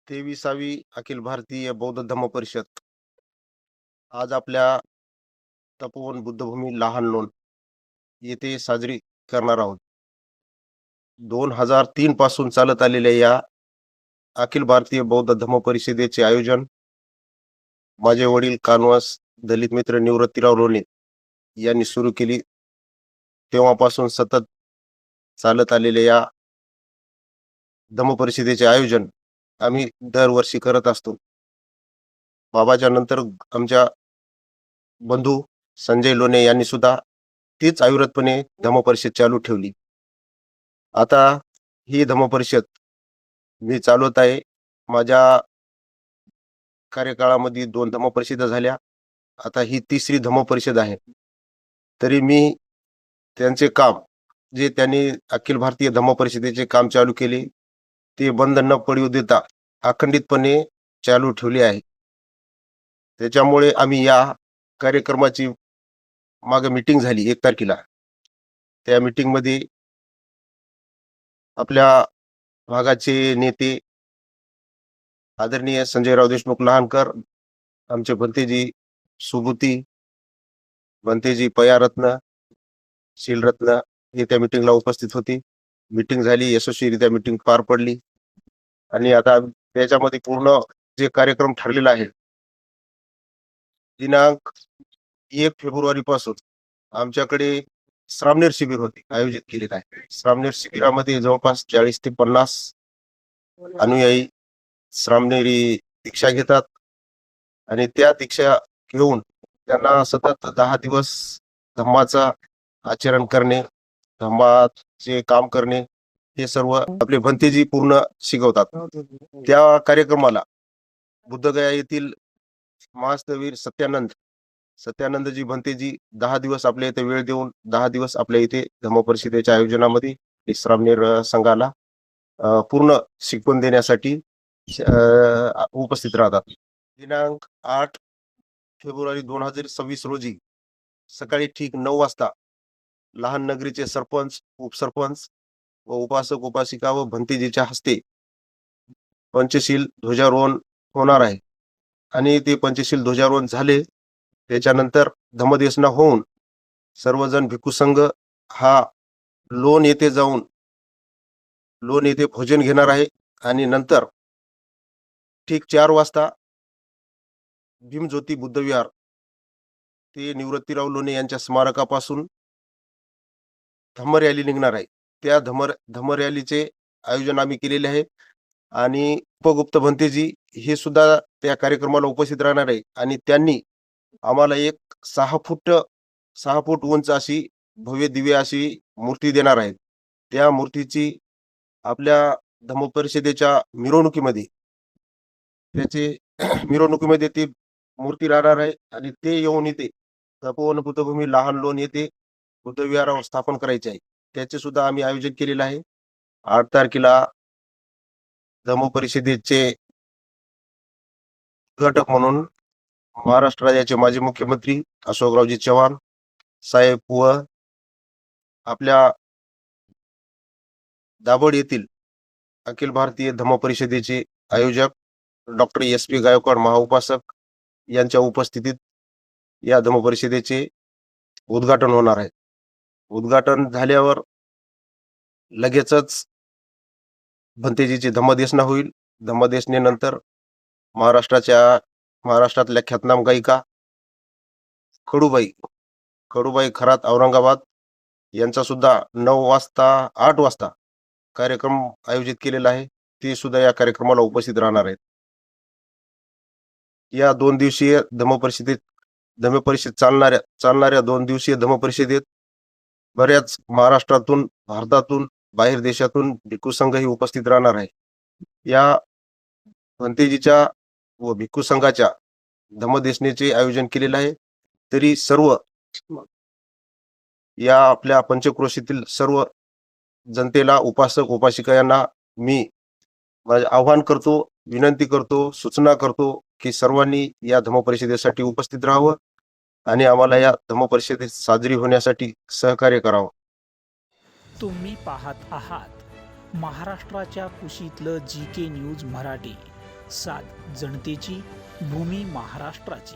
23वी अखिल भारतीय बौद्ध धम्म परिषद आज आपल्या तपोवन बुद्धभूमी लहानलोण येथे साजरी करणार आहोत. 2003 पासून चालत आलेल्या या अखिल भारतीय बौद्ध धम्म परिषदेचे आयोजन माझे वडील कानवास दलित मित्र निवृत्तीराव लोणे यांनी सुरू केली. तेव्हापासून सतत चालत आलेल्या या धम्म परिषदेचे आयोजन आम्ही दरवर्षी करत असतो. बाबाच्या नंतर आमच्या बंधू संजय लोणे यांनी सुद्धा तीच अविरतपणे धम्म परिषद चालू ठेवली. आता ही धम्म परिषद मी चालवत आहे. माझ्या कार्यकाळामध्ये 2 धम्म परिषदा झाल्या. आता ही 3री धम्म परिषद आहे. तरी मी त्यांचे काम जे त्यांनी अखिल भारतीय धम्म परिषदेचे काम चालू केले ते बंद न पडू देता अखंडितपणे चालू ठेवले आहे. त्याच्यामुळे आम्ही या कार्यक्रमाची मागे मीटिंग झाली 1 तारखेला. त्या मीटिंगमध्ये आपल्या भागाचे नेते आदरणीय संजयराव देशमुख लहानकर, आमचे भंतेजी सुबुती, भंतेजी पयारत्न, शीलरत्न हे त्या मीटिंगला उपस्थित होते. मीटिंग झाली, यशस्वीरित्या मीटिंग पार पडली आणि आता त्याच्यामध्ये पूर्ण जे कार्यक्रम ठरलेला आहे दिनांक 1 फेब्रुवारी पासून आमच्याकडे श्रामणेर शिबिर होते आयोजित केलेलं आहे. श्रामणेर शिबिरामध्ये जवळपास 40 ते 50 अनुयायी श्रामणेरी दीक्षा घेतात आणि त्या दीक्षा घेऊन त्यांना सतत 10 दिवस धम्माचा आचरण करणे, धम्माचे काम करणे हे सर्व आपले भंतेजी पूर्ण शिकवतात. त्या कार्यक्रमाला बुद्धगया येथील महास्तवीर सत्यानंदजी भंतेजी 10 दिवस आपल्या इथे वेळ देऊन 10 दिवस आपल्या इथे धम्म परिषदेच्या आयोजनामध्ये श्रामणेर संघाला पूर्ण शिकवण देण्यासाठी उपस्थित राहतात. दिनांक 8 फेब्रुवारी 2026 रोजी सकाळी ठीक 9 वाजता लहान नगरीचे सरपंच, उपसरपंच व उपासक उपासिका व भंतेजीच्या हस्ते पंचशील ध्वजारोहण होणार आहे आणि ते पंचशील ध्वजारोहण झाले त्याच्यानंतर धम्मदेसना होऊन सर्वजण भिक्खू संघ हा लोण येथे जाऊन लोण येथे भोजन घेणार आहे आणि नंतर ठीक 4 वाजता भीमज्योती बुद्धविहार ते निवृत्तीराव लोणे यांच्या स्मारकापासून धम्म रॅली निघणार आहे. त्या धम्म रॅलीचे आयोजन आम्ही केलेले आहे आणि उपगुप्त भंतेजी हे सुद्धा त्या कार्यक्रमाला उपस्थित राहणार आहे आणि त्यांनी आम्हाला एक 6 फूट उंच अशी भव्य दिव्य अशी मूर्ती देणार आहेत. त्या मूर्तीची आपल्या धम्म परिषदेच्या मिरवणुकीमध्ये मिरवणुकीमध्ये ती मूर्ती राहणार आहे आणि ते येऊन इथे तपोवन बुद्धभूमी लहानलोण येथे बुद्धविहारावर स्थापन करायचे आहे. त्याचे सुद्धा आम्ही आयोजन केलेलं आहे. 8 तारखेला धम्म परिषदेचे उद्घाटक म्हणून महाराष्ट्र राज्याचे माजी मुख्यमंत्री अशोकरावजी चव्हाण साहेब व आपल्या दाभोळ येथील अखिल भारतीय धम्म परिषदेचे आयोजक डॉक्टर SP गायकवाड महाउपासक यांच्या उपस्थितीत या धम्म परिषदेचे उद्घाटन होणार आहे. उद्घाटन झाल्यावर लगेचच भंतेजीची धम्मदेसना होईल. धम्मदेसनेनंतर महाराष्ट्रातल्या ख्यातनाम गायिका खडूबाई खरात औरंगाबाद यांचा सुद्धा 8 वाजता कार्यक्रम आयोजित केलेला आहे. ते सुद्धा या कार्यक्रमाला उपस्थित राहणार आहेत. या 2 दिवसीय धम्म परिषद चालणाऱ्या 2 दिवसीय धम्म परिषदेत बऱ्याच महाराष्ट्रातून, भारतातून, बाहेर देशातून भिक्खू संघही उपस्थित राहणार आहे. या भंतेजीच्या व भिक्खू संघाच्या धम्मदेसनेचे आयोजन केलेले आहे. तरी सर्व या आपल्या पंचक्रोशीतील सर्व जनतेला, उपासक उपासिका यांना मी आवाहन करतो, विनंती करतो, सूचना करतो की सर्वांनी या धम्म परिषदेसाठी उपस्थित राहावं आणि आम्हाला या धम्म परिषदेत साजरी होण्यासाठी सहकार्य करावं. तुम्ही पाहत आहात महाराष्ट्राच्या कुशीतलं GK न्यूज मराठी. साथ जनतेची, भूमी महाराष्ट्राची.